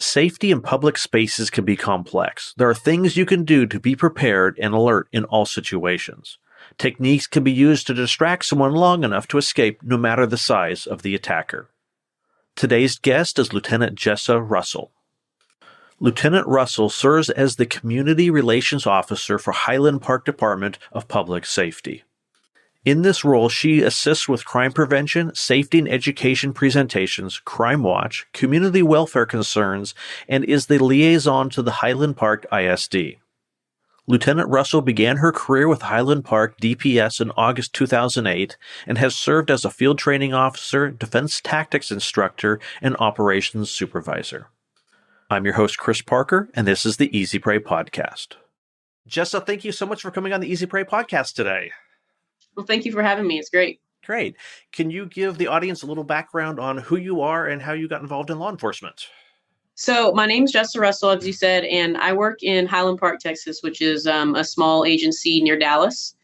Safety in public spaces can be complex. There are things you can do to be prepared and alert in all situations. Techniques can be used to distract someone long enough to escape no matter the size of the attacker. Today's guest is Lieutenant Jessa Russell. Lieutenant Russell serves as the Community Relations Officer for Highland Park Department of Public Safety. In this role, she assists with crime prevention, safety and education presentations, crime watch, community welfare concerns, and is the liaison to the Highland Park ISD. Lieutenant Russell began her career with Highland Park DPS in August 2008 and has served as a field training officer, defense tactics instructor, and operations supervisor. I'm your host, Chris Parker, and this is the Easy Prey Podcast. Jessa, thank you so much for coming on the Easy Prey Podcast today. Well, thank you for having me. It's great. Great. Can you give the audience a little background on who you are and how you got involved in law enforcement? So my name's Jessa Russell, as you said, and I work in Highland Park, Texas, which is a small agency near Dallas.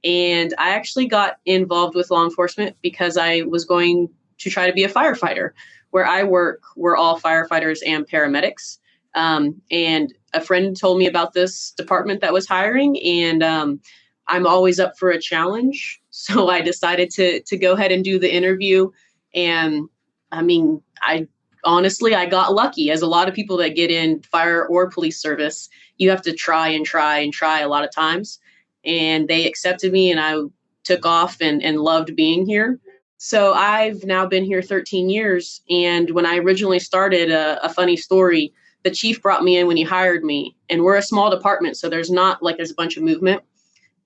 And I actually got involved with law enforcement because I was going to try to be a firefighter. Where I work, we're all firefighters and paramedics. And a friend told me about this department that was hiring, and I'm always up for a challenge. So I decided to go ahead and do the interview. And I mean, I got lucky. As a lot of people that get in fire or police service, you have to try a lot of times. And they accepted me, and I took off and loved being here. So I've now been here 13 years. And when I originally started, a funny story, the chief brought me in when he hired me. And we're a small department, so there's a bunch of movement.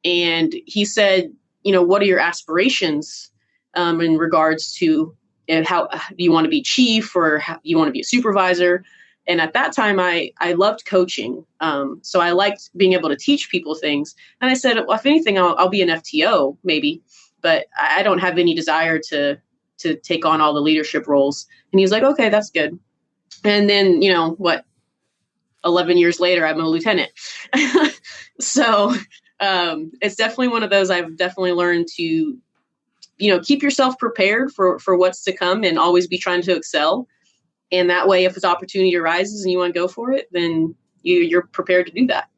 And he said, what are your aspirations in regards to how do you want to be chief or how you want to be a supervisor? And at that time, I loved coaching. So I liked being able to teach people things. And I said, well, if anything, I'll be an FTO maybe, but I don't have any desire to take on all the leadership roles. And he was like, okay, that's good. And then, 11 years later, I'm a lieutenant. So it's definitely one of those I've definitely learned to, keep yourself prepared for what's to come and always be trying to excel. And that way, if this opportunity arises and you want to go for it, then you're prepared to do that.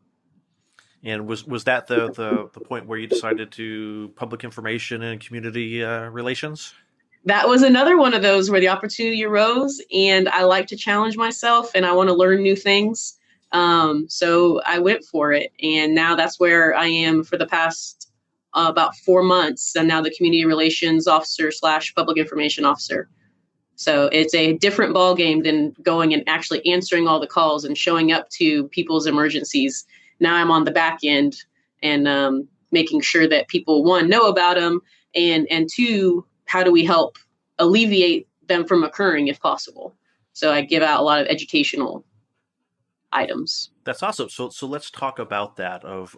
And was that the point where you decided to public information and community relations? That was another one of those where the opportunity arose, and I like to challenge myself and I want to learn new things. So I went for it, and now that's where I am for the past about 4 months. And now the community relations officer / public information officer. So it's a different ball game than going and actually answering all the calls and showing up to people's emergencies. Now I'm on the back end and making sure that people, one, know about them, and two, how do we help alleviate them from occurring if possible? So I give out a lot of educational items. That's awesome. So let's talk about that of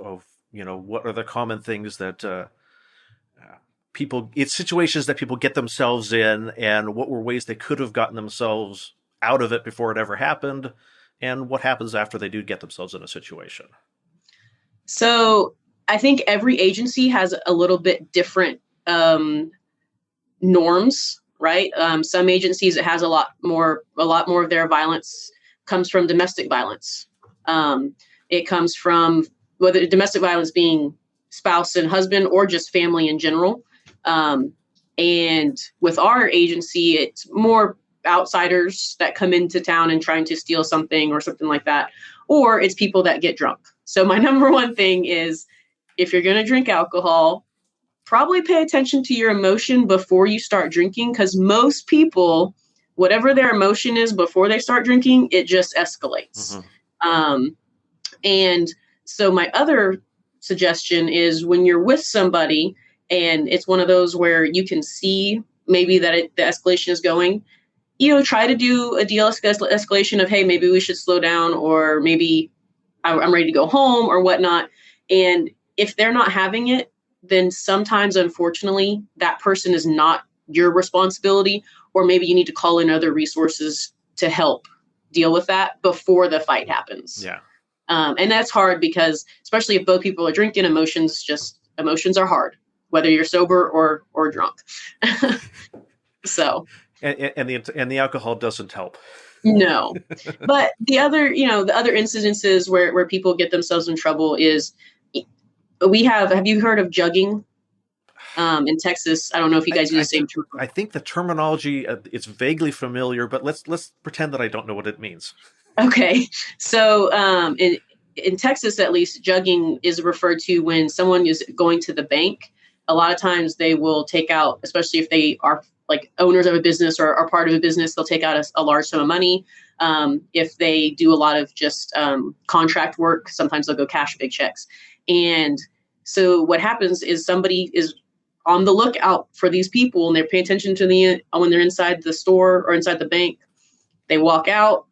what are the common things that it's situations that people get themselves in, and what were ways they could have gotten themselves out of it before it ever happened, and what happens after they do get themselves in a situation. So I think every agency has a little bit different norms, right? Some agencies, it has a lot more of their violence comes from domestic violence. It comes from whether domestic violence being spouse and husband or just family in general. And with our agency, it's more outsiders that come into town and trying to steal something or something like that, or it's people that get drunk. So my number one thing is, if you're going to drink alcohol, probably pay attention to your emotion before you start drinking, because most people, whatever their emotion is before they start drinking, it just escalates. Mm-hmm. And so my other suggestion is, when you're with somebody and it's one of those where you can see maybe that the escalation is going, try to do a de-escalation of, hey, maybe we should slow down, or maybe I'm ready to go home or whatnot. And if they're not having it, then sometimes, unfortunately, that person is not your responsibility, or maybe you need to call in other resources to help deal with that before the fight happens. Yeah. And that's hard because, especially if both people are drinking, emotions are hard, whether you're sober or drunk. So. And the alcohol doesn't help. No. But the other incidences where people get themselves in trouble is have you heard of jugging? In Texas? I don't know if you guys use the same term. I think the terminology is vaguely familiar, but let's pretend that I don't know what it means. Okay. So in Texas, at least, jugging is referred to when someone is going to the bank. A lot of times they will take out, especially if they are like owners of a business or are part of a business, they'll take out a large sum of money. If they do a lot of just contract work, sometimes they'll go cash big checks. And so what happens is somebody is on the lookout for these people, and they're paying attention to when they're inside the store or inside the bank. They walk out,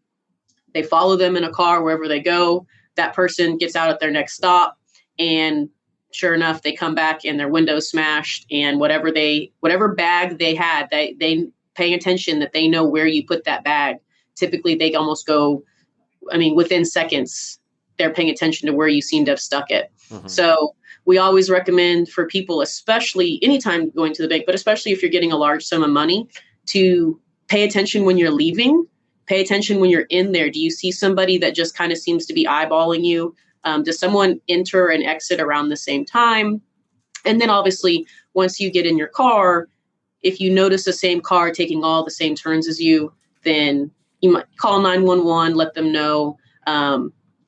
they follow them in a car wherever they go. That person gets out at their next stop, and sure enough, they come back and their window's smashed, and whatever bag they had, they paying attention that they know where you put that bag. Typically, they almost go, within seconds, they're paying attention to where you seem to have stuck it. Mm-hmm. So we always recommend for people, especially anytime going to the bank, but especially if you're getting a large sum of money, to pay attention when you're leaving. Pay attention when you're in there. Do you see somebody that just kind of seems to be eyeballing you? Does someone enter and exit around the same time? And then obviously, once you get in your car, if you notice the same car taking all the same turns as you, then you might call 911, let them know.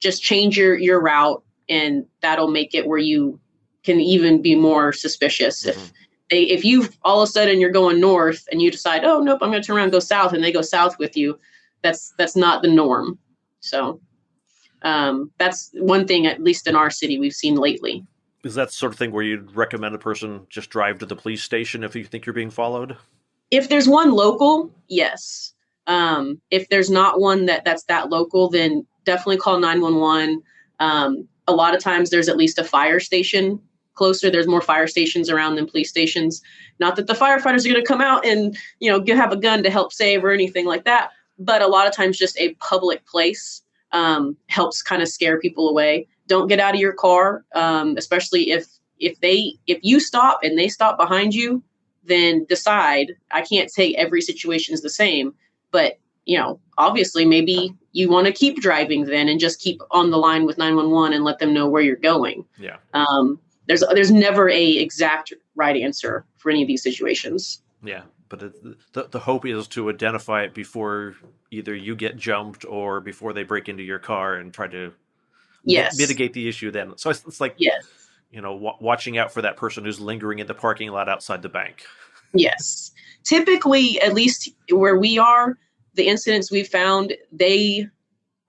Just change your route, and that'll make it where you can even be more suspicious. Mm-hmm. If you all of a sudden you're going north and you decide, oh, nope, I'm going to turn around and go south, and they go south with you, that's not the norm. So that's one thing, at least in our city, we've seen lately. Is that the sort of thing where you'd recommend a person just drive to the police station if you think you're being followed? If there's one local, yes. If there's not one that's that local, then definitely call 911. A lot of times there's at least a fire station closer. There's more fire stations around than police stations. Not that the firefighters are going to come out and, have a gun to help save or anything like that. But a lot of times just a public place helps kind of scare people away. Don't get out of your car, especially if you stop and they stop behind you, then decide. I can't say every situation is the same, but obviously maybe you want to keep driving then and just keep on the line with 911 and let them know where you're going. Yeah. There's never a exact right answer for any of these situations. Yeah. But the hope is to identify it before either you get jumped or before they break into your car and try to mitigate the issue then. So it's like, yes. Watching out for that person who's lingering in the parking lot outside the bank. Yes. Typically, at least where we are, the incidents we've found, they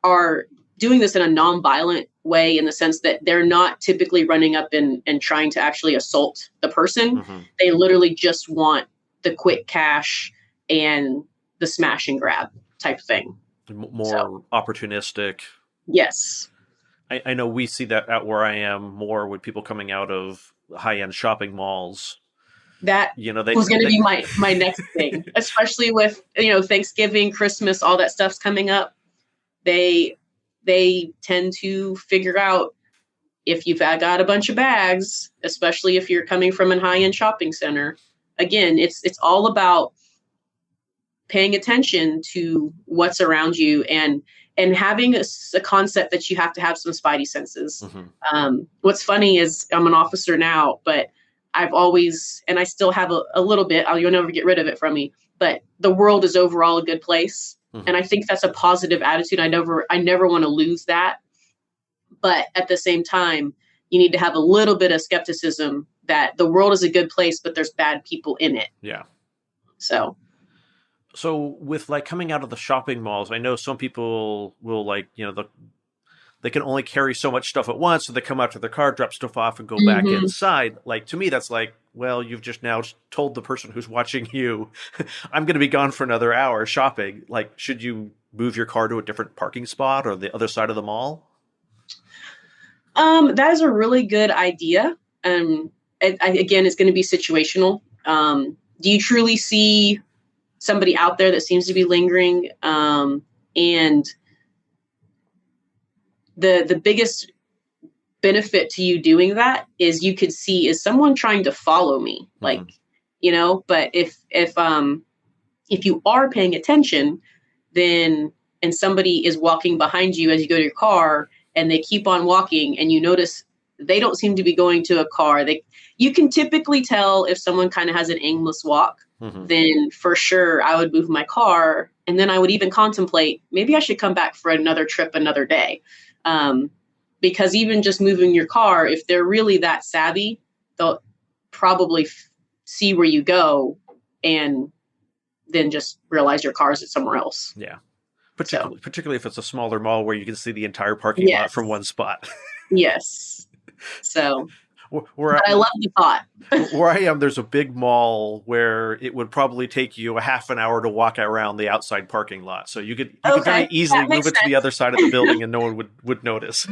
are doing this in a nonviolent way, in the sense that they're not typically running up and trying to actually assault the person. Mm-hmm. They literally just want the quick cash and the smash and grab type thing. More opportunistic. Yes. I know we see that out where I am more with people coming out of high-end shopping malls. That was going to be my next thing, especially with, Thanksgiving, Christmas, all that stuff's coming up. They tend to figure out if you've got a bunch of bags, especially if you're coming from a high-end shopping center. Again, it's all about paying attention to what's around you and having a concept that you have to have some spidey senses. Mm-hmm. What's funny is I'm an officer now, but I've always, and I still have a little bit, you'll never get rid of it from me, but the world is overall a good place. Mm-hmm. And I think that's a positive attitude. I never want to lose that. But at the same time, you need to have a little bit of skepticism that the world is a good place, but there's bad people in it. Yeah. So with coming out of the shopping malls, I know some people will they can only carry so much stuff at once. So they come out to their car, drop stuff off and go mm-hmm. back inside. To me, that's well, you've just now told the person who's watching you, I'm going to be gone for another hour shopping. Should you move your car to a different parking spot or the other side of the mall? That is a really good idea. Again, it's going to be situational. Do you truly see somebody out there that seems to be lingering? And the biggest benefit to you doing that is you could see, is someone trying to follow me? Mm-hmm. But if you are paying attention, then and somebody is walking behind you as you go to your car, and they keep on walking, and you notice they don't seem to be going to a car. You can typically tell if someone kind of has an aimless walk, then for sure I would move my car. And then I would even contemplate, maybe I should come back for another trip another day. Because even just moving your car, if they're really that savvy, they'll probably see where you go and then just realize your car is somewhere else. Yeah. Particularly if it's a smaller mall where you can see the entire parking lot from one spot. Yes. So, but I love the thought. Where I am, there's a big mall where it would probably take you a half an hour to walk around the outside parking lot. So you could very easily move it to the other side of the building and no one would notice.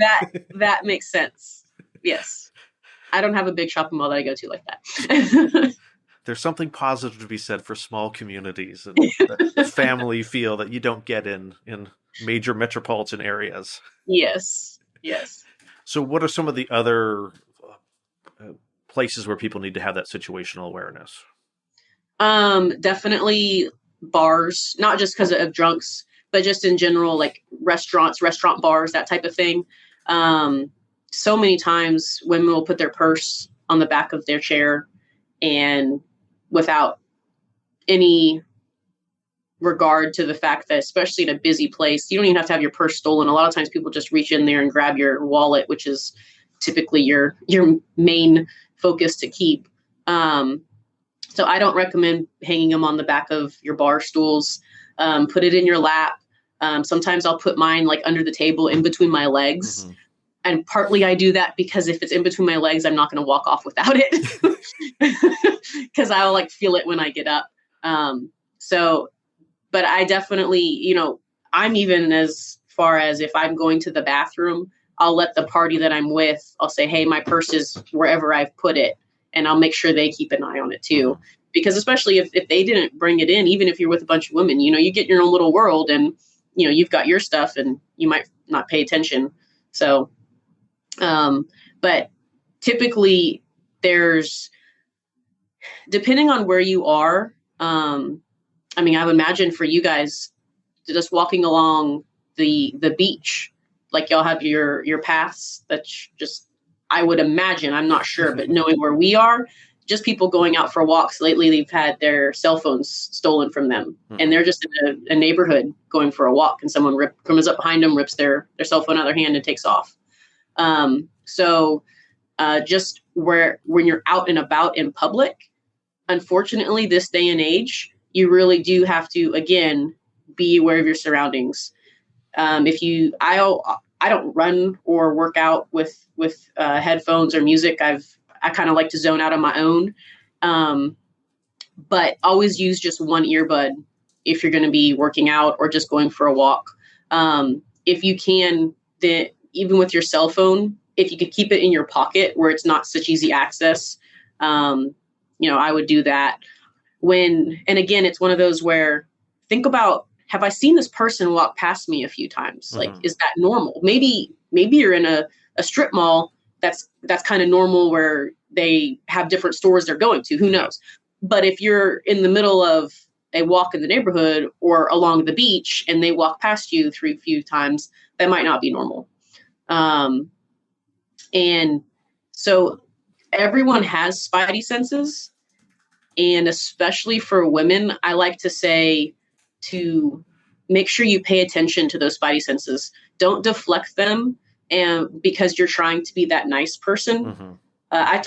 That makes sense. Yes. I don't have a big shopping mall that I go to like that. There's something positive to be said for small communities and the family feel that you don't get in major metropolitan areas. Yes. Yes. So what are some of the other places where people need to have that situational awareness? Definitely bars, not just because of drunks, but just in general, like restaurant bars, that type of thing. So many times women will put their purse on the back of their chair and without any regard to the fact that, especially in a busy place, you don't even have to have your purse stolen. A lot of times people just reach in there and grab your wallet, which is typically your main focus to keep. So I don't recommend hanging them on the back of your bar stools. Put it in your lap. Sometimes I'll put mine like under the table in between my legs. And partly I do that because if it's in between my legs, I'm not going to walk off without it because I'll like feel it when I get up. But I definitely, I'm even as far as if I'm going to the bathroom, I'll let the party that I'm with, I'll say, hey, my purse is wherever I've put it. And I'll make sure they keep an eye on it too. Because especially if they didn't bring it in, even if you're with a bunch of women, you get your own little world and, you've got your stuff and you might not pay attention. So, but typically there's, depending on where you are, I would imagine for you guys just walking along the beach, like y'all have your paths. That's just, I would imagine, I'm not sure, but knowing where we are, just people going out for walks. Lately, they've had their cell phones stolen from them, and they're just in a neighborhood going for a walk, and someone comes up behind them, rips their cell phone out of their hand, and takes off. Just when you're out and about in public, unfortunately, this day and age, you really do have to, again, be aware of your surroundings. I don't run or work out with headphones or music. I kind of like to zone out on my own. But always use just one earbud if you're going to be working out or just going for a walk. If you can, then even with your cell phone, if you could keep it in your pocket where it's not such easy access, I would do that. And again, it's one of those where think about, have I seen this person walk past me a few times? Like, is that normal? Maybe you're in a strip mall that's kind of normal where they have different stores they're going to, who knows? But if you're in the middle of a walk in the neighborhood or along the beach and they walk past you 3 few times, that might not be normal. And so everyone has spidey senses. And especially for women, I like to say to make sure you pay attention to those spidey senses. Don't deflect them because you're trying to be that nice person. I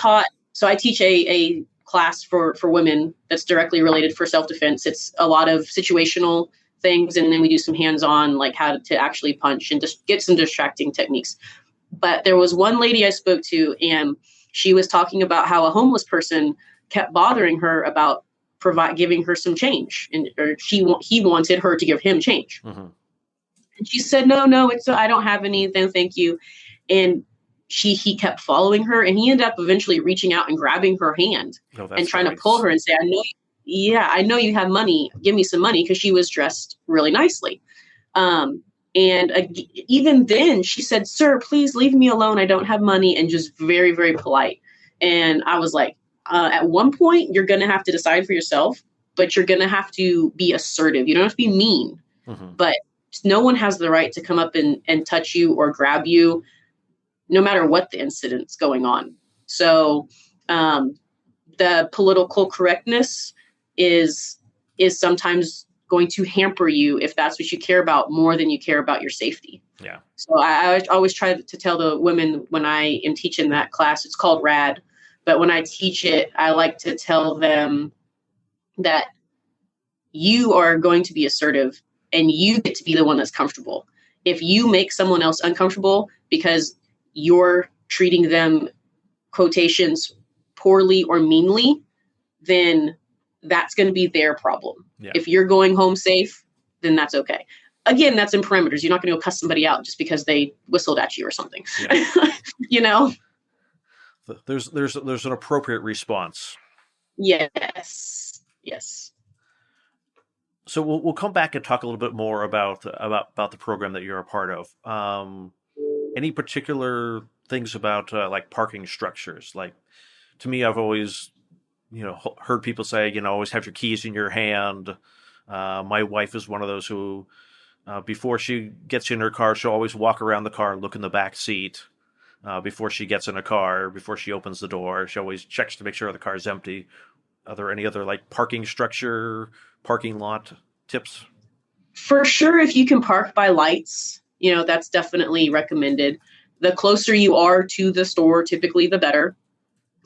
teach a class for women that's directly related for self-defense. It's a lot of situational things, and then we do some hands-on, like how to actually punch and just get some distracting techniques. But there was one lady I spoke to, and she was talking about how a homeless person kept bothering her about giving her some change, or he wanted her to give him change. And she said, no, I don't have anything, thank you. And he kept following her, and he ended up eventually reaching out and grabbing her hand and trying to pull her and say, I know you have money, give me some money, because she was dressed really nicely. Even then she said, sir, please leave me alone, I don't have money, and just very, very polite. And I was like, at one point, you're going to have to decide for yourself, but you're going to have to be assertive. You don't have to be mean, but no one has the right to come up and touch you or grab you, no matter what the incident's going on. So the political correctness is sometimes going to hamper you if that's what you care about more than you care about your safety. Yeah. So I always try to tell the women when I am teaching that class, it's called RAD, but when I teach it, I like to tell them that you are going to be assertive and you get to be the one that's comfortable. If you make someone else uncomfortable because you're treating them, quotations, poorly or meanly, then that's going to be their problem. Yeah. If you're going home safe, then that's okay. Again, that's in parameters. You're not going to go cuss somebody out just because they whistled at you or something. Yeah. You know? There's an appropriate response. Yes. Yes. So we'll come back and talk a little bit more about the program that you're a part of. Any particular things about like parking structures? Like, to me, I've always, heard people say, always have your keys in your hand. My wife is one of those who, before she gets in her car, she'll always walk around the car and look in the back seat. Before she gets in a car, before she opens the door, she always checks to make sure the car is empty. Are there any other like parking lot tips? For sure, if you can park by lights, that's definitely recommended. The closer you are to the store, typically the better.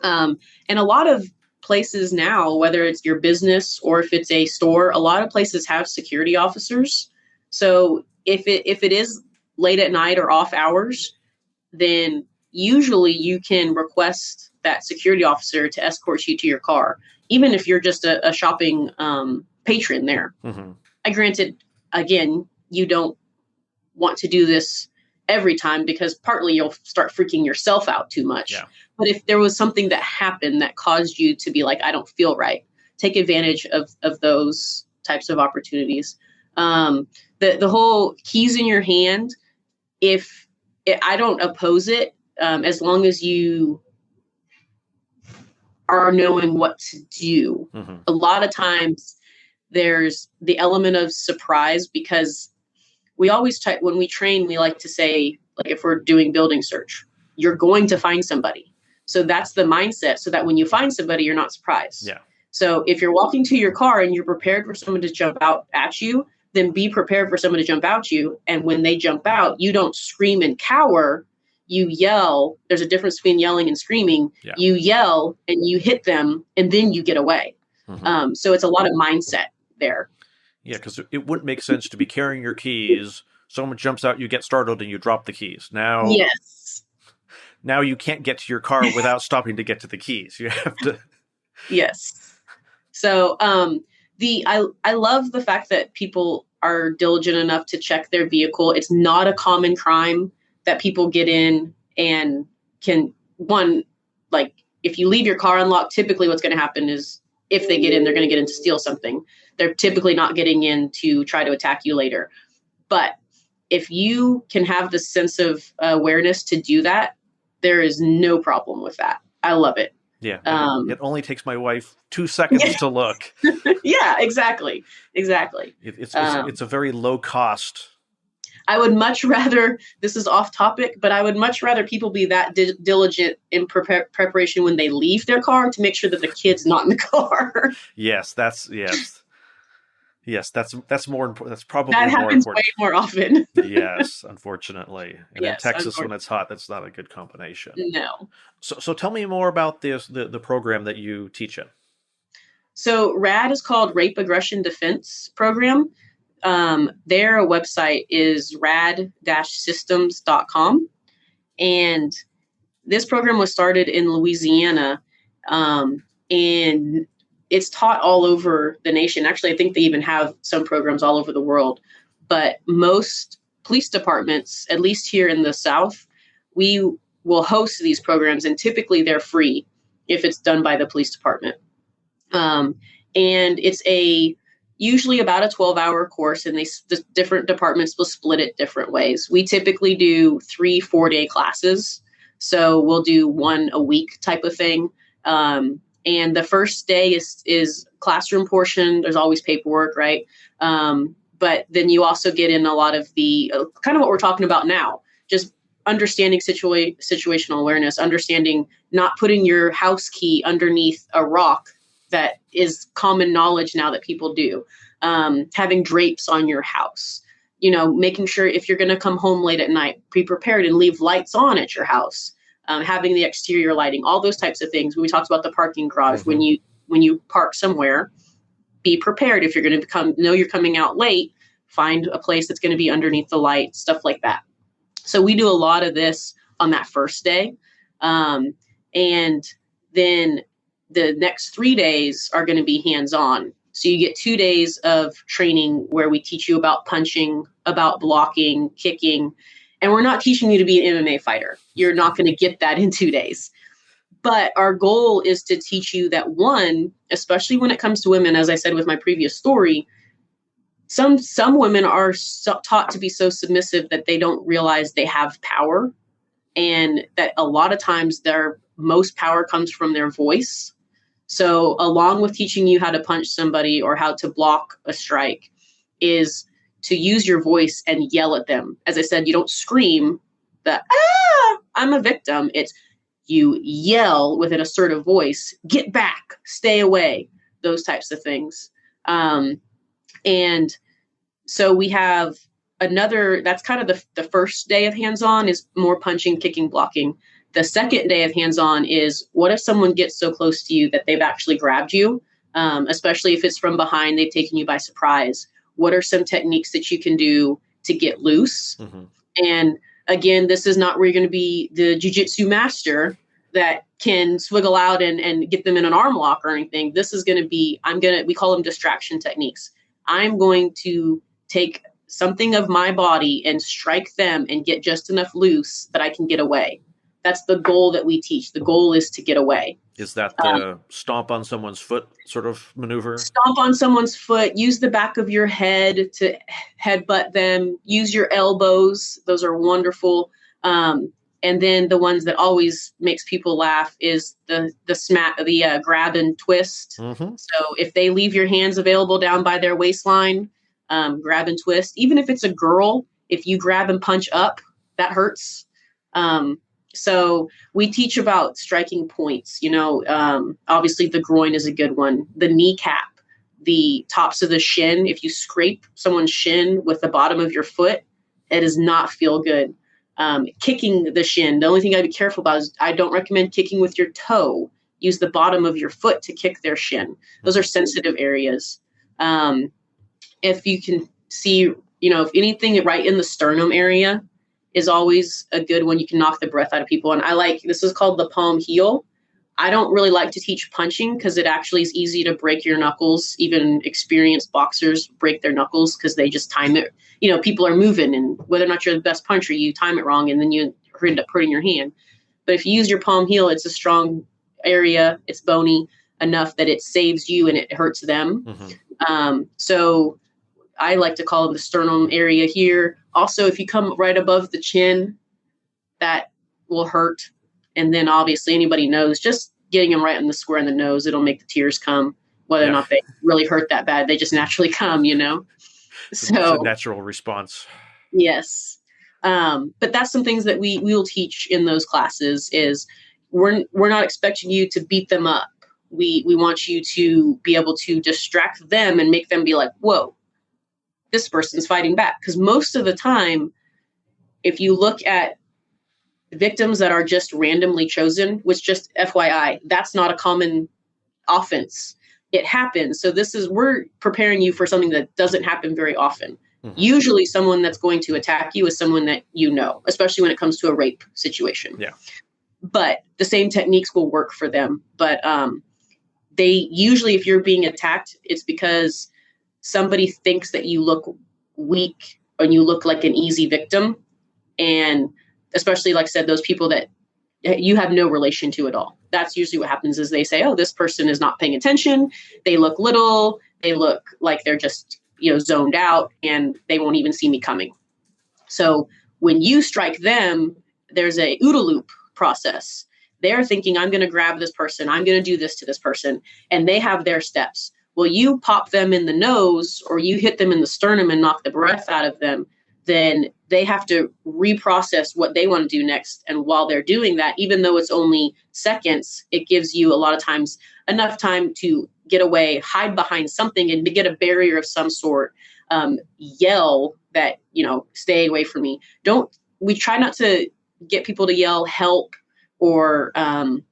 And a lot of places now, whether it's your business or if it's a store, a lot of places have security officers. So if it is late at night or off hours, then usually you can request that security officer to escort you to your car, even if you're just a shopping patron there. Mm-hmm. Granted, again, you don't want to do this every time because partly you'll start freaking yourself out too much. Yeah. But if there was something that happened that caused you to be like, I don't feel right, take advantage of those types of opportunities. The whole keys in your hand, I don't oppose it, as long as you are knowing what to do. Mm-hmm. A lot of times there's the element of surprise because we always when we train, we like to say, like if we're doing building search, you're going to find somebody. So that's the mindset, so that when you find somebody, you're not surprised. Yeah. So if you're walking to your car and you're prepared for someone to jump out at you, then be prepared for someone to jump out you. And when they jump out, you don't scream and cower. You yell. There's a difference between yelling and screaming. Yeah. You yell and you hit them and then you get away. Mm-hmm. So it's a lot of mindset there. Yeah, because it wouldn't make sense to be carrying your keys. Someone jumps out, you get startled, and you drop the keys. Now, yes. Now you can't get to your car without stopping to get to the keys. You have to. Yes. So I love the fact that people are diligent enough to check their vehicle. It's not a common crime that people get in and can, like if you leave your car unlocked, typically what's going to happen is if they get in, they're going to get in to steal something. They're typically not getting in to try to attack you later. But if you can have the sense of awareness to do that, there is no problem with that. I love it. Yeah. It only takes my wife 2 seconds to look. Yeah, exactly. It's a very low cost. I would much rather, this is off topic, but I would much rather people be that diligent in preparation when they leave their car to make sure that the kid's not in the car. Yes, that's more important. That's probably that more happens important. Way more often. Yes, unfortunately. And yes, in Texas, when it's hot, that's not a good combination. No. So tell me more about the program that you teach in. So RAD is called Rape Aggression Defense Program. Their website is rad-systems.com. And this program was started in Louisiana, and it's taught all over the nation. Actually, I think they even have some programs all over the world. But most police departments, at least here in the South, we will host these programs, and typically they're free if it's done by the police department. And it's usually about a 12-hour course, and the different departments will split it different ways. We typically do 3 4-day classes. So we'll do 1 a week type of thing. And the first day is classroom portion. There's always paperwork, right? But then you also get in a lot of the kind of what we're talking about now, just understanding situational awareness, understanding not putting your house key underneath a rock that is common knowledge now that people do, having drapes on your house, making sure if you're going to come home late at night, be prepared and leave lights on at your house, having the exterior lighting, all those types of things. When we talked about the parking garage, when you park somewhere, be prepared. If you're going to know you're coming out late, find a place that's going to be underneath the light, stuff like that. So we do a lot of this on that first day. And then the next 3 days are going to be hands-on. So you get 2 days of training where we teach you about punching, about blocking, kicking, and we're not teaching you to be an MMA fighter. You're not going to get that in 2 days. But our goal is to teach you that, one, especially when it comes to women, as I said with my previous story, some women are taught to be so submissive that they don't realize they have power, and that a lot of times their most power comes from their voice. So along with teaching you how to punch somebody or how to block a strike is to use your voice and yell at them. As I said, you don't scream I'm a victim. It's you yell with an assertive voice, get back, stay away, those types of things. And so we have that's kind of the first day of hands-on is more punching, kicking, blocking. The second day of hands-on is, what if someone gets so close to you that they've actually grabbed you, especially if it's from behind, they've taken you by surprise. What are some techniques that you can do to get loose? Mm-hmm. And again, this is not where you're going to be the jiu-jitsu master that can swiggle out and get them in an arm lock or anything. This is going to be, we call them distraction techniques. I'm going to take something of my body and strike them and get just enough loose that I can get away. That's the goal that we teach. The goal is to get away. Is that the stomp on someone's foot sort of maneuver? Stomp on someone's foot. Use the back of your head to headbutt them. Use your elbows. Those are wonderful. And then the ones that always makes people laugh is the grab and twist. Mm-hmm. So if they leave your hands available down by their waistline, grab and twist. Even if it's a girl, if you grab and punch up, that hurts. So we teach about striking points, obviously the groin is a good one, the kneecap, the tops of the shin. If you scrape someone's shin with the bottom of your foot, it does not feel good. Kicking the shin. The only thing I'd be careful about is I don't recommend kicking with your toe. Use the bottom of your foot to kick their shin. Those are sensitive areas. If you can see, if anything right in the sternum area is always a good one. You can knock the breath out of people. And this is called the palm heel. I don't really like to teach punching because it actually is easy to break your knuckles. Even experienced boxers break their knuckles because they just time it. People are moving, and whether or not you're the best puncher, you time it wrong and then you end up hurting your hand. But if you use your palm heel, it's a strong area. It's bony enough that it saves you and it hurts them. Mm-hmm. So I like to call it the sternum area here. Also, if you come right above the chin, that will hurt. And then obviously anybody knows, just getting them right in the square in the nose, it'll make the tears come, whether or not they really hurt that bad. They just naturally come, So it's a natural response. Yes. But that's some things that we will teach in those classes is we're not expecting you to beat them up. We want you to be able to distract them and make them be like, whoa, this person's fighting back. Because most of the time, if you look at victims that are just randomly chosen, which just FYI, that's not a common offense. It happens. So we're preparing you for something that doesn't happen very often. Mm-hmm. Usually someone that's going to attack you is someone that especially when it comes to a rape situation. Yeah. But the same techniques will work for them. But they usually, if you're being attacked, it's because somebody thinks that you look weak and you look like an easy victim. And especially, like I said, those people that you have no relation to at all. That's usually what happens is they say, oh, this person is not paying attention. They look little. They look like they're just, zoned out and they won't even see me coming. So when you strike them, there's a OODA loop process. They're thinking, I'm going to grab this person. I'm going to do this to this person. And they have their steps. Well, you pop them in the nose or you hit them in the sternum and knock the breath out of them, then they have to reprocess what they want to do next. And while they're doing that, even though it's only seconds, it gives you a lot of times enough time to get away, hide behind something, and to get a barrier of some sort. Yell that, stay away from me. We try not to get people to yell help or, and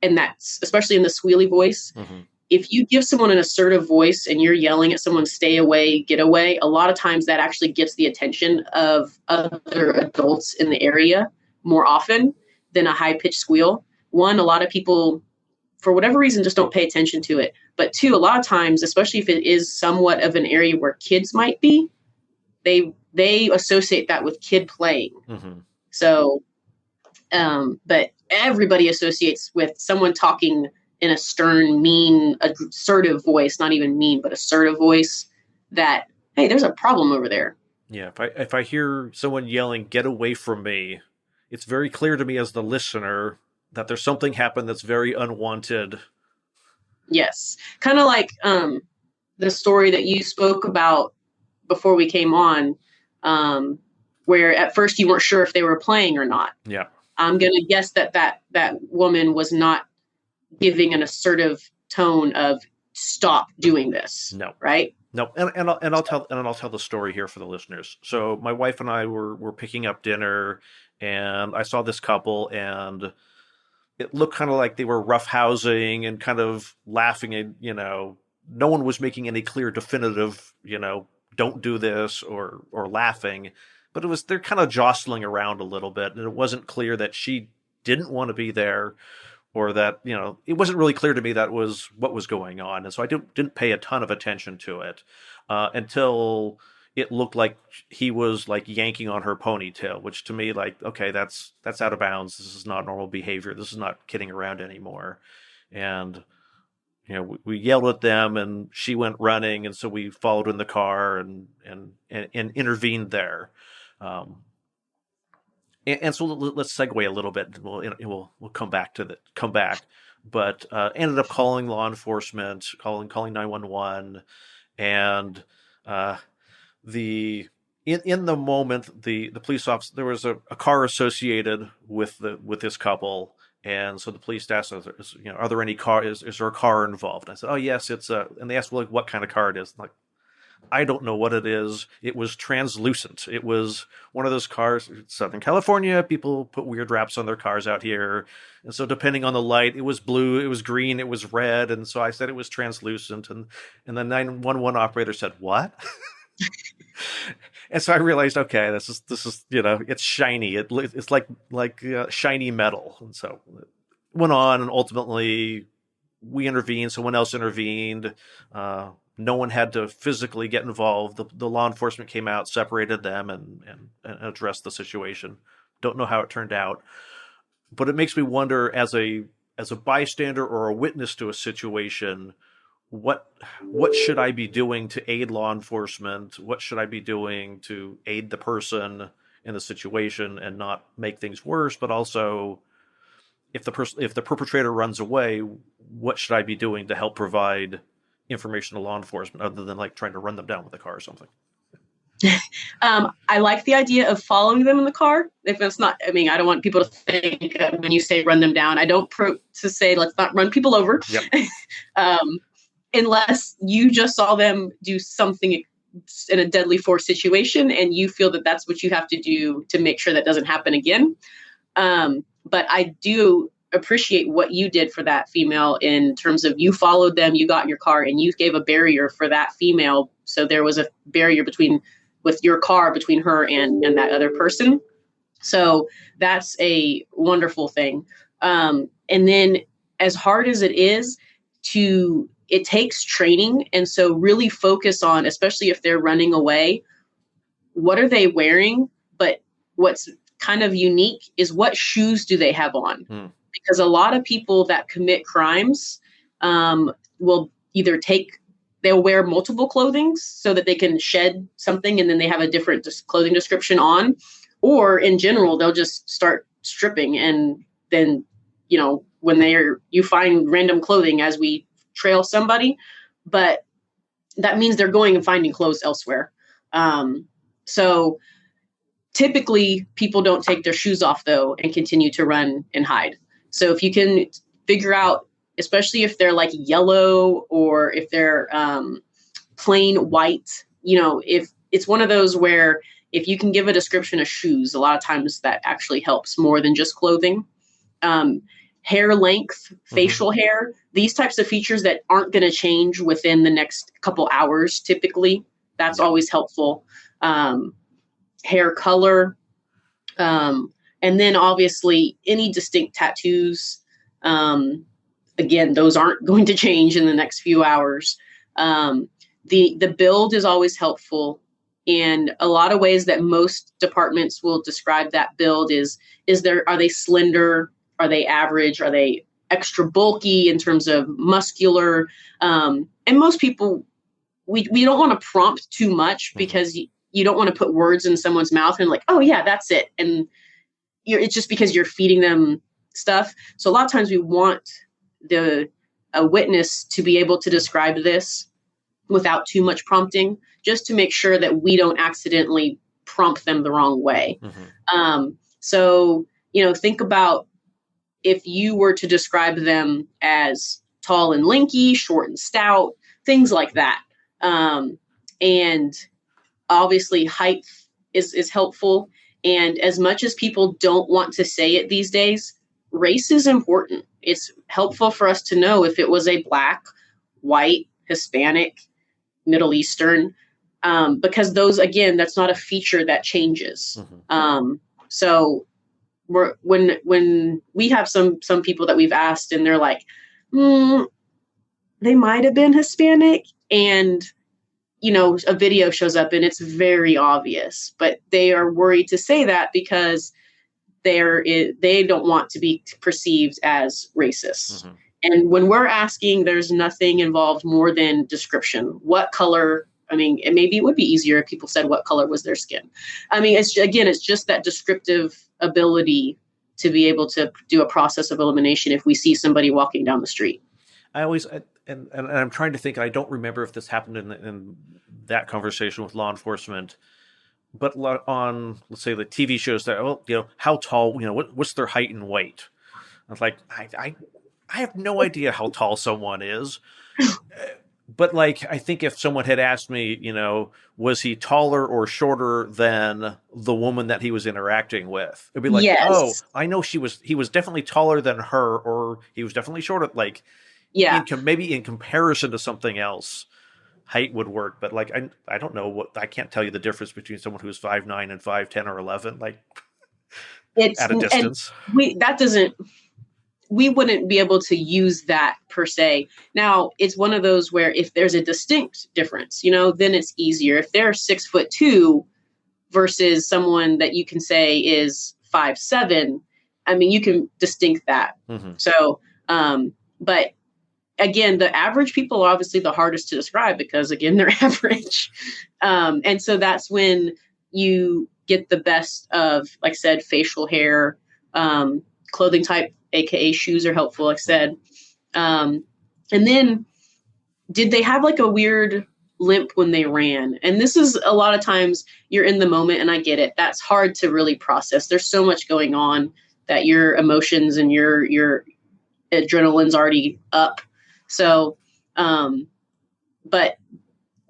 that's especially in the squealy voice. Mm-hmm. If you give someone an assertive voice and you're yelling at someone, stay away, get away, a lot of times that actually gets the attention of other adults in the area more often than a high-pitched squeal. One, a lot of people, for whatever reason, just don't pay attention to it. But two, a lot of times, especially if it is somewhat of an area where kids might be, they associate that with kid playing. Mm-hmm. So, but everybody associates with someone talking in a stern, mean, assertive voice, not even mean, but assertive voice that, hey, there's a problem over there. Yeah. If I hear someone yelling, get away from me, it's very clear to me as the listener that there's something happened that's very unwanted. Yes. Kind of like the story that you spoke about before we came on, where at first you weren't sure if they were playing or not. Yeah. I'm going to guess that woman was not giving an assertive tone of stop doing this. No. Right? No. And I'll tell the story here for the listeners. So my wife and I were picking up dinner, and I saw this couple, and it looked kind of like they were roughhousing and kind of laughing, and no one was making any clear definitive, don't do this or laughing, but they're kind of jostling around a little bit, and it wasn't clear that she didn't want to be there, or that, it wasn't really clear to me that was what was going on. And so I didn't pay a ton of attention to it until it looked like he was like yanking on her ponytail, which to me, like, okay, that's out of bounds. This is not normal behavior. This is not kidding around anymore. And, we yelled at them, and she went running. And so we followed in the car and intervened there. And so let's segue a little bit. We'll come back, but ended up calling law enforcement, calling 911, and in the moment, the police officer, there was a car associated with this couple, and so the police asked us, are there any car? Is there a car involved? And I said, oh yes, it's and they asked, well, like, what kind of car it is? I'm like, I don't know what it is. It was translucent. It was one of those cars. Southern California, people put weird wraps on their cars out here. And so depending on the light, it was blue, it was green, it was red. And so I said it was translucent. And the 911 operator said, what? And so I realized, okay, this is it's shiny. It's like shiny metal. And so it went on, and ultimately we intervened. Someone else intervened. No one had to physically get involved. The law enforcement came out, separated them, and addressed the situation. Don't know how it turned out, but it makes me wonder, as a bystander or a witness to a situation, what should I be doing to aid law enforcement? What should I be doing to aid the person in the situation and not make things worse? But also, if the perpetrator runs away, what should I be doing to help provide information to law enforcement, other than like trying to run them down with a car or something? I like the idea of following them in the car. If it's not, I don't want people to think when you say run them down, I don't to say let's not run people over. Yep. Unless you just saw them do something in a deadly force situation and you feel that that's what you have to do to make sure that doesn't happen again. But I do appreciate what you did for that female, in terms of you followed them, you got in your car, and you gave a barrier for that female. So there was a barrier with your car between her and that other person. So that's a wonderful thing. And then, as hard as it is, it takes training. And so really focus on, especially if they're running away, what are they wearing? But what's kind of unique is, what shoes do they have on? Because a lot of people that commit crimes will either they'll wear multiple clothings so that they can shed something and then they have a different clothing description on, or in general, they'll just start stripping. And then, when you find random clothing as we trail somebody. But that means they're going and finding clothes elsewhere. So typically people don't take their shoes off though and continue to run and hide. So if you can figure out, especially if they're like yellow or if they're plain white, if it's one of those where if you can give a description of shoes, a lot of times that actually helps more than just clothing. Hair length, facial hair, these types of features that aren't going to change within the next couple hours, typically, that's always helpful. Hair color, and then obviously any distinct tattoos. Again, those aren't going to change in the next few hours. The build is always helpful. And a lot of ways that most departments will describe that build are they slender? Are they average? Are they extra bulky in terms of muscular? And most people, we don't want to prompt too much because you don't want to put words in someone's mouth and like, oh yeah, that's it. And it's just because you're feeding them stuff. So a lot of times we want a witness to be able to describe this without too much prompting, just to make sure that we don't accidentally prompt them the wrong way. So, think about if you were to describe them as tall and lanky, short and stout, things like that. And obviously height is helpful. And as much as people don't want to say it these days, race is important. It's helpful for us to know if it was a Black, white, Hispanic, Middle Eastern, because those, again, that's not a feature that changes. So when we have some people that we've asked and they're like, they might have been Hispanic, and a video shows up and it's very obvious, but they are worried to say that because they don't want to be perceived as racist. And when we're asking, there's nothing involved more than description. What color? I mean, maybe it would be easier if people said what color was their skin. I mean, it's just that descriptive ability to be able to do a process of elimination if we see somebody walking down the street. And I'm trying to think, I don't remember if this happened in that conversation with law enforcement, but on, let's say, the TV shows that, how tall, what's their height and weight? I was like, I have no idea how tall someone is. But I think if someone had asked me, was he taller or shorter than the woman that he was interacting with? It'd be like, yes. Oh, I know he was definitely taller than her, or he was definitely shorter. Maybe in comparison to something else, height would work. But I don't know I can't tell you the difference between someone who's 5'9" and 5'10" or 11. It's at a distance. We wouldn't be able to use that per se. Now, it's one of those where if there's a distinct difference, then it's easier. If they're 6'2" versus someone that you can say is 5'7", I mean, you can distinct that. So, but again, the average people are obviously the hardest to describe because, again, they're average. And so that's when you get the best of, like I said, facial hair, clothing type, AKA shoes are helpful, like I said. And then did they have a weird limp when they ran? And this is a lot of times you're in the moment, and I get it. That's hard to really process. There's so much going on that your emotions and your adrenaline's already up. So, but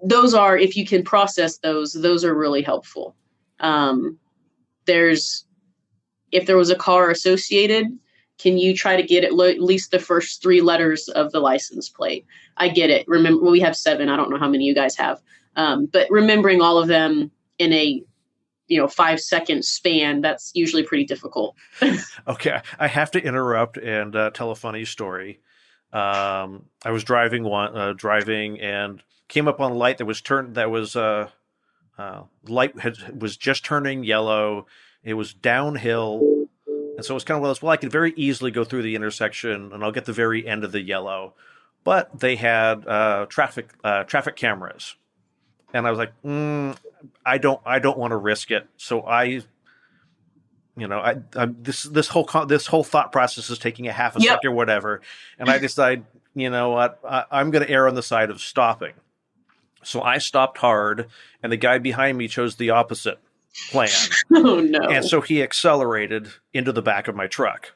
those are, if you can process those are really helpful. If there was a car associated, can you try to get at least the first 3 letters of the license plate? I get it. Remember, we have 7. I don't know how many you guys have. But remembering all of them in a 5-second span, that's usually pretty difficult. Okay. I have to interrupt and tell a funny story. I was driving and came up on a light that was light was just turning yellow. It was downhill. And so it's kind of one of those, I could very easily go through the intersection and I'll get the very end of the yellow. But they had traffic cameras. And I was like, I don't want to risk it. So this whole thought process is taking a half a second or whatever. And I decide, I'm going to err on the side of stopping. So I stopped hard, and the guy behind me chose the opposite plan. Oh, no. And so he accelerated into the back of my truck.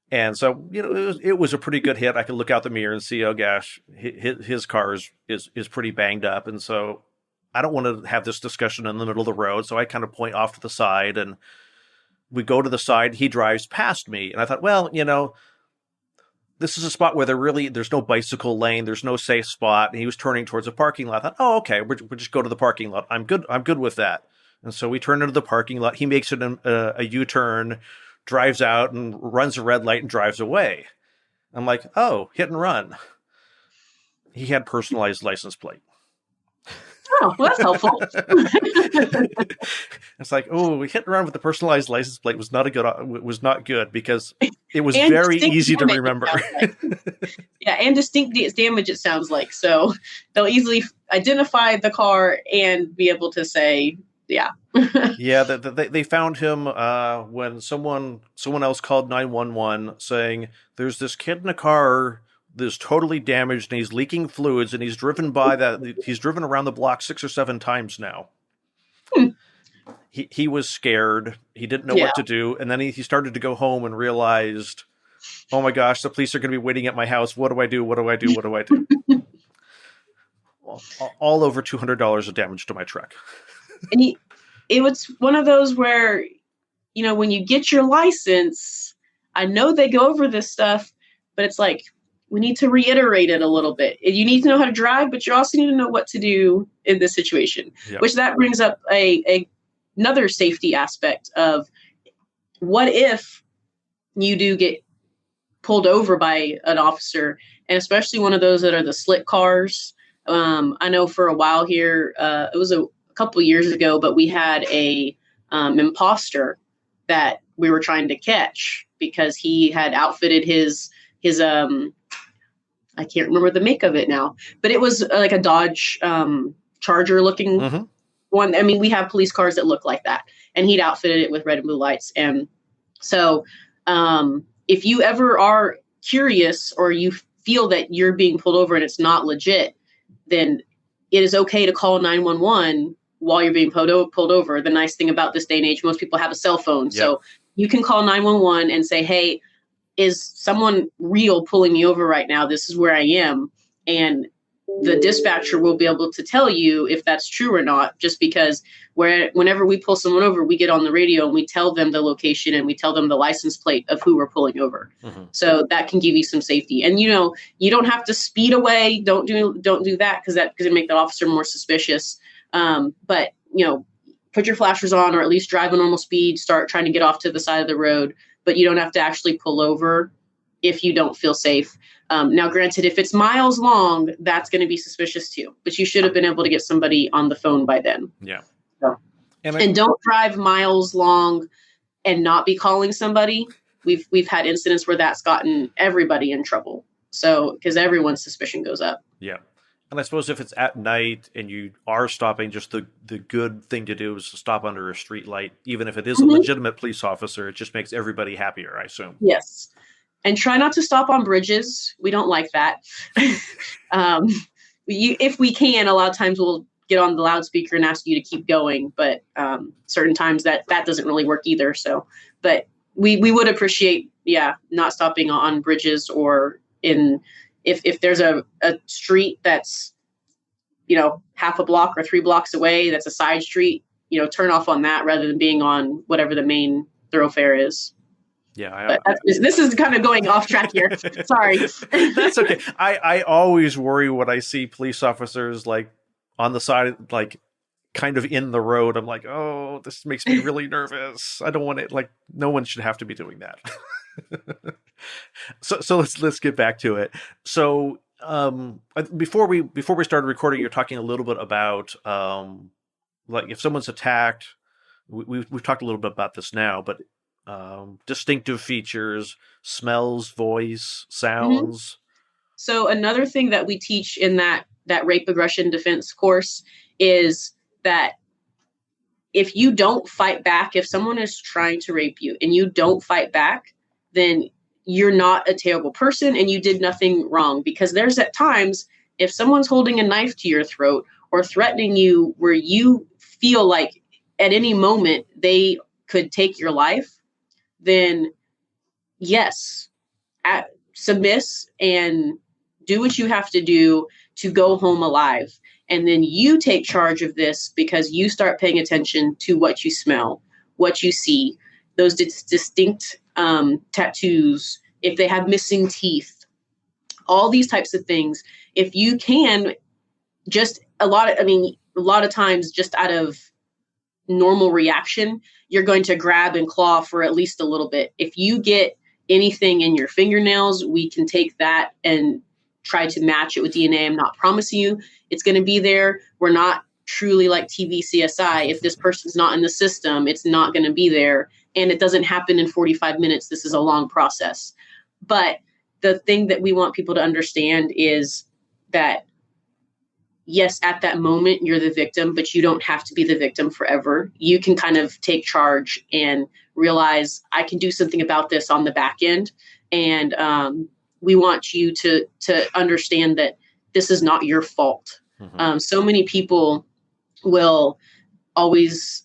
And so, it was a pretty good hit. I could look out the mirror and see, oh gosh, his car is pretty banged up. And so I don't want to have this discussion in the middle of the road. So I kind of point off to the side, and we go to the side. He drives past me. And I thought, well, this is a spot where there's no bicycle lane. There's no safe spot. And he was turning towards a parking lot. I thought, oh, okay, we'll just go to the parking lot. I'm good with that. And so we turn into the parking lot. He makes a U-turn, drives out and runs a red light and drives away. I'm like, oh, hit and run. He had personalized license plate. Oh, well, that's helpful. It's like, oh, hit and run with the personalized license plate was not good because it was very easy to remember. Yeah, and distinct damage, it sounds like. So they'll easily identify the car and be able to say, yeah. Yeah, they found him when someone else called 911 saying there's this kid in a car that's totally damaged and he's leaking fluids, and he's driven around the block 6 or 7 times now. He was scared. He didn't know what to do, and then he started to go home and realized, oh my gosh, the police are going to be waiting at my house. What do I do? What do I do? What do I do? All over $200 of damage to my truck. And it was one of those where, when you get your license, I know they go over this stuff, but it's like, we need to reiterate it a little bit. You need to know how to drive, but you also need to know what to do in this situation, which that brings up another safety aspect of what if you do get pulled over by an officer, and especially one of those that are the slick cars. I know for a while here, it was a couple of years ago, but we had a imposter that we were trying to catch because he had outfitted his I can't remember the make of it now, but it was like a Dodge Charger looking one. I mean, we have police cars that look like that, and he'd outfitted it with red and blue lights. And so if you ever are curious or you feel that you're being pulled over and it's not legit, then it is okay to call 911 while you're being pulled over. The nice thing about this day and age, most people have a cell phone. Yep. So you can call 911 and say, hey, is someone real pulling me over right now? This is where I am. And the dispatcher will be able to tell you if that's true or not, just because whenever we pull someone over, we get on the radio and we tell them the location and we tell them the license plate of who we're pulling over. So that can give you some safety. And, you don't have to speed away. Don't do that because it make that officer more suspicious. But, put your flashers on, or at least drive a normal speed, start trying to get off to the side of the road, but you don't have to actually pull over if you don't feel safe. Now, granted, if it's miles long, that's going to be suspicious too, but you should have been able to get somebody on the phone by then. Yeah. So, and don't drive miles long and not be calling somebody. We've had incidents where that's gotten everybody in trouble. So, because everyone's suspicion goes up. Yeah. And I suppose if it's at night and you are stopping, just the good thing to do is to stop under a street light, even if it is a legitimate police officer. It just makes everybody happier, I assume. Yes. And try not to stop on bridges. We don't like that. If we can, a lot of times we'll get on the loudspeaker and ask you to keep going. But certain times that doesn't really work either. So, but we would appreciate, not stopping on bridges, or if there's a street that's, half a block or 3 blocks away, that's a side street, turn off on that rather than being on whatever the main thoroughfare is. Yeah, this is kind of going off track here. Sorry. That's okay. I always worry when I see police officers like on the side, like kind of in the road. I'm like, oh, this makes me really nervous. I don't want it. Like, no one should have to be doing that. So let's get back to it. So before we started recording, you're talking a little bit about like if someone's attacked. We've talked a little bit about this now, but distinctive features, smells, voice, sounds. So another thing that we teach in that rape aggression defense course is that if you don't fight back, if someone is trying to rape you and you don't fight back, then you're not a terrible person and you did nothing wrong. Because there's at times, if someone's holding a knife to your throat or threatening you where you feel like at any moment they could take your life, then yes, submiss and do what you have to do to go home alive. And then you take charge of this because you start paying attention to what you smell, what you see, those distinct tattoos, if they have missing teeth, all these types of things. If you can, just a lot of times just out of normal reaction, you're going to grab and claw for at least a little bit. If you get anything in your fingernails, we can take that and try to match it with DNA. I'm not promising you it's going to be there. We're not truly like TV CSI. If this person's not in the system, it's not going to be there. And it doesn't happen in 45 minutes. This is a long process. But the thing that we want people to understand is that, yes, at that moment, you're the victim, but you don't have to be the victim forever. You can kind of take charge and realize I can do something about this on the back end. And we want you to understand that this is not your fault. Mm-hmm. So many people will always,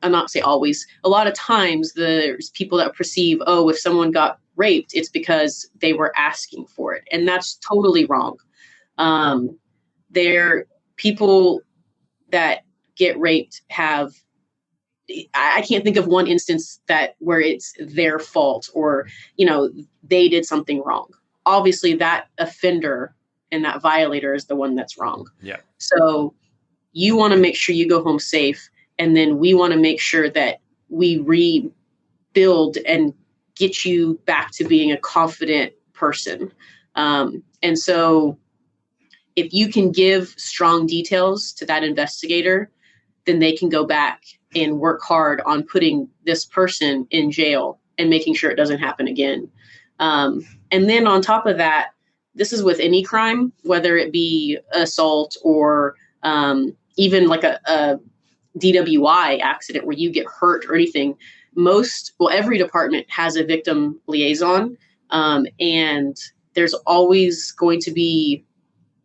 I'll not say always, a lot of times there's people that perceive, oh, if someone got raped, it's because they were asking for it. And that's totally wrong. People that get raped have, I can't think of one instance where it's their fault or, they did something wrong. Obviously that offender and that violator is the one that's wrong. Yeah. So you want to make sure you go home safe. And then we want to make sure that we rebuild and get you back to being a confident person. And so if you can give strong details to that investigator, then they can go back and work hard on putting this person in jail and making sure it doesn't happen again. And then on top of that, this is with any crime, whether it be assault or even like a DWI accident where you get hurt or anything. Every department has a victim liaison. And there's always going to be,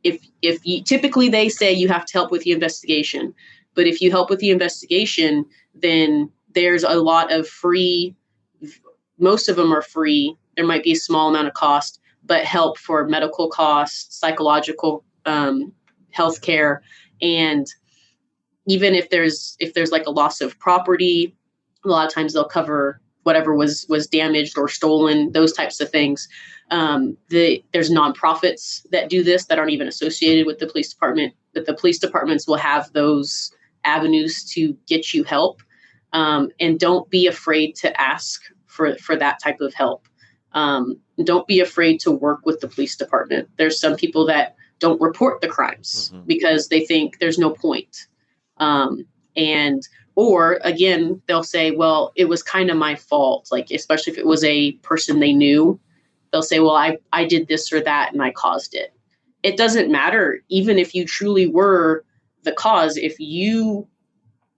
if you typically they say you have to help with the investigation, but if you help with the investigation, then there's a lot of free, most of them are free. There might be a small amount of cost, but help for medical costs, psychological healthcare, and even if there's like a loss of property, a lot of times they'll cover whatever was damaged or stolen, those types of things. There's nonprofits that do this that aren't even associated with the police department, but the police departments will have those avenues to get you help. And don't be afraid to ask for that type of help. Don't be afraid to work with the police department. There's some people that don't report the crimes because they think there's no point. Or again, they'll say, well, it was kind of my fault. Like, especially if it was a person they knew, they'll say, well, I did this or that and I caused it. It doesn't matter. Even if you truly were the cause, if you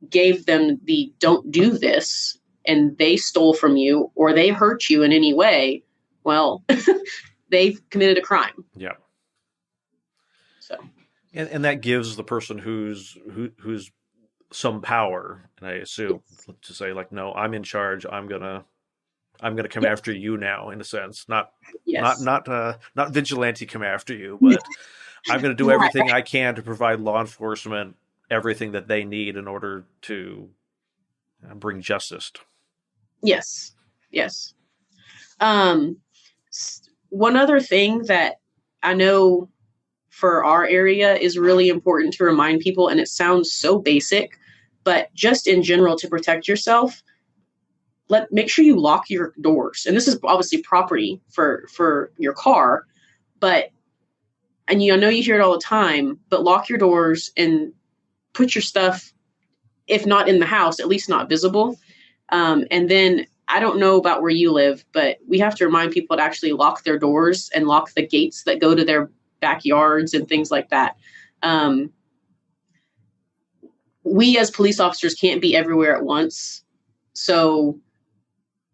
gave them the don't do this and they stole from you or they hurt you in any way, well, they've committed a crime. Yeah. So, and that gives the person who's some power, and I assume to say like, no, I'm in charge. I'm gonna come after you now, in a sense, not vigilante come after you, but I'm going to do everything I can to provide law enforcement everything that they need in order to bring justice. Yes. Yes. One other thing that I know for our area is really important to remind people, and it sounds so basic, but just in general, to protect yourself, make sure you lock your doors. And this is obviously property for your car, I know you hear it all the time, but lock your doors and put your stuff, if not in the house, at least not visible. And then I don't know about where you live, but we have to remind people to actually lock their doors and lock the gates that go to their backyards and things like that. We as police officers can't be everywhere at once. So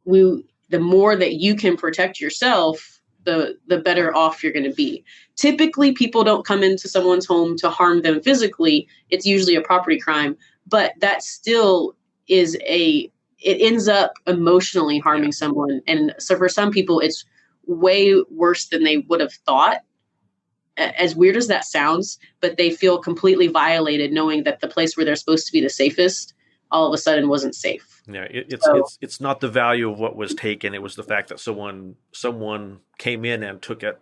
the more that you can protect yourself, the better off you're going to be. Typically, people don't come into someone's home to harm them physically. It's usually a property crime, but that still it ends up emotionally harming someone. And so for some people, it's way worse than they would have thought, as weird as that sounds, but they feel completely violated knowing that the place where they're supposed to be the safest all of a sudden wasn't safe. Yeah, it's not the value of what was taken. It was the fact that someone came in and took it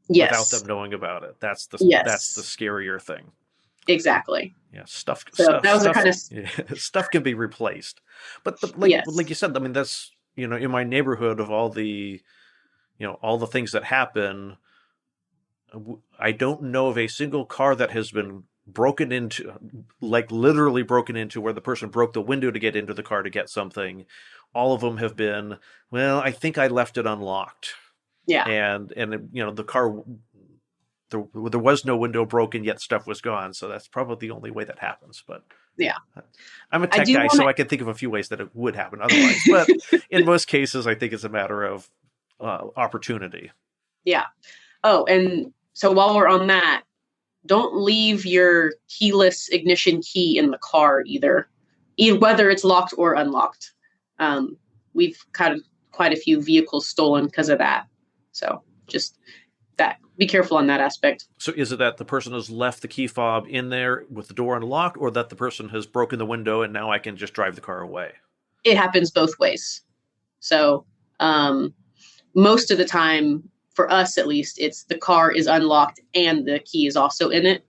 without them knowing about it. That's the scarier thing. Exactly. Yeah, stuff can be replaced. But like you said, I mean, that's, in my neighborhood, of all the things that happen, I don't know of a single car that has been broken into, like literally broken into, where the person broke the window to get into the car to get something. All of them have been, well, I think I left it unlocked. Yeah. And the car, there was no window broken, yet stuff was gone. So that's probably the only way that happens. But yeah, I'm a tech guy, so I can think of a few ways that it would happen otherwise. But in most cases, I think it's a matter of opportunity. Yeah. Oh, and so while we're on that, don't leave your keyless ignition key in the car either, whether it's locked or unlocked. We've had quite a few vehicles stolen because of that. So just that. Be careful on that aspect. So is it that the person has left the key fob in there with the door unlocked, or that the person has broken the window and now I can just drive the car away? It happens both ways. So most of the time, for us at least, it's the car is unlocked and the key is also in it.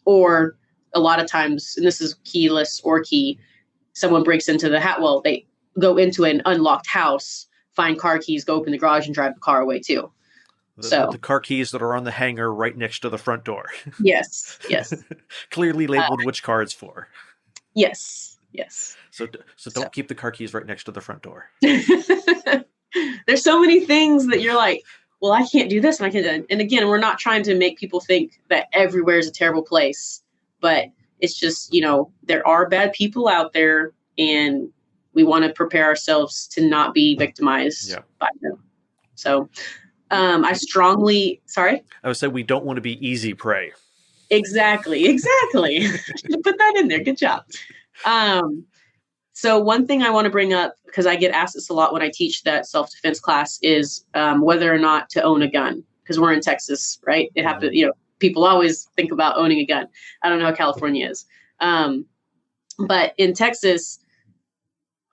Or a lot of times, and this is keyless or key, someone breaks into the house. Well, they go into an unlocked house, find car keys, go open the garage and drive the car away too. The car keys that are on the hanger right next to the front door. Yes. Clearly labeled which car it's for. Yes. So don't keep the car keys right next to the front door. There's so many things that you're like, well, I can't do this and I can't do that. And again, we're not trying to make people think that everywhere is a terrible place, but it's just, there are bad people out there and we want to prepare ourselves to not be victimized by them. So I would say we don't want to be easy prey. Exactly. Should put that in there. Good job. So one thing I want to bring up, because I get asked this a lot when I teach that self-defense class, is whether or not to own a gun, because we're in Texas, right? It happens, people always think about owning a gun. I don't know how California is. But in Texas,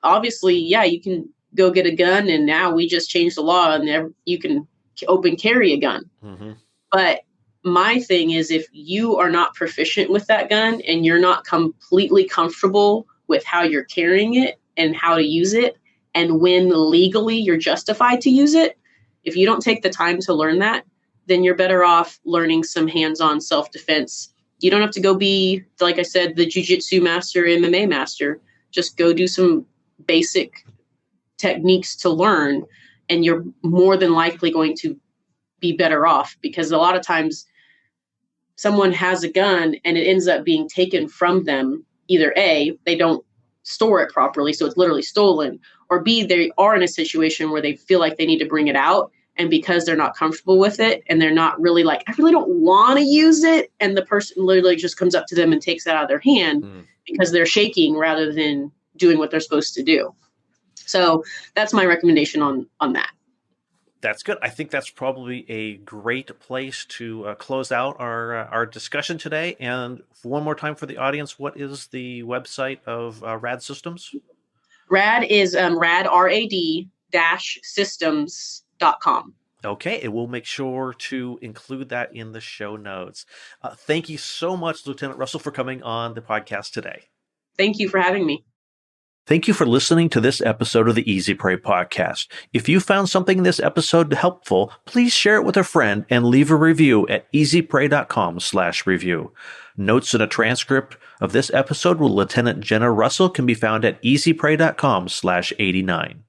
obviously, you can go get a gun, and now we just changed the law and you can open carry a gun. Mm-hmm. But my thing is, if you are not proficient with that gun and you're not completely comfortable with how you're carrying it and how to use it, and when legally you're justified to use it, if you don't take the time to learn that, then you're better off learning some hands-on self-defense. You don't have to go be, like I said, the jiu-jitsu master, MMA master. Just go do some basic techniques to learn, and you're more than likely going to be better off, because a lot of times someone has a gun and it ends up being taken from them. Either A, they don't store it properly, so it's literally stolen, or B, they are in a situation where they feel like they need to bring it out, and because they're not comfortable with it and they're not really like, I really don't want to use it, and the person literally just comes up to them and takes it out of their hand because they're shaking rather than doing what they're supposed to do. So that's my recommendation on that. That's good. I think that's probably a great place to close out our discussion today. And one more time for the audience, what is the website of RAD Systems? RAD is rad-systems.com. Okay, and we'll make sure to include that in the show notes. Thank you so much, Lieutenant Russell, for coming on the podcast today. Thank you for having me. Thank you for listening to this episode of the Easy Prey podcast. If you found something in this episode helpful, please share it with a friend and leave a review at easyprey.com/review. Notes and a transcript of this episode with Lieutenant Jessa Russell can be found at easyprey.com/89.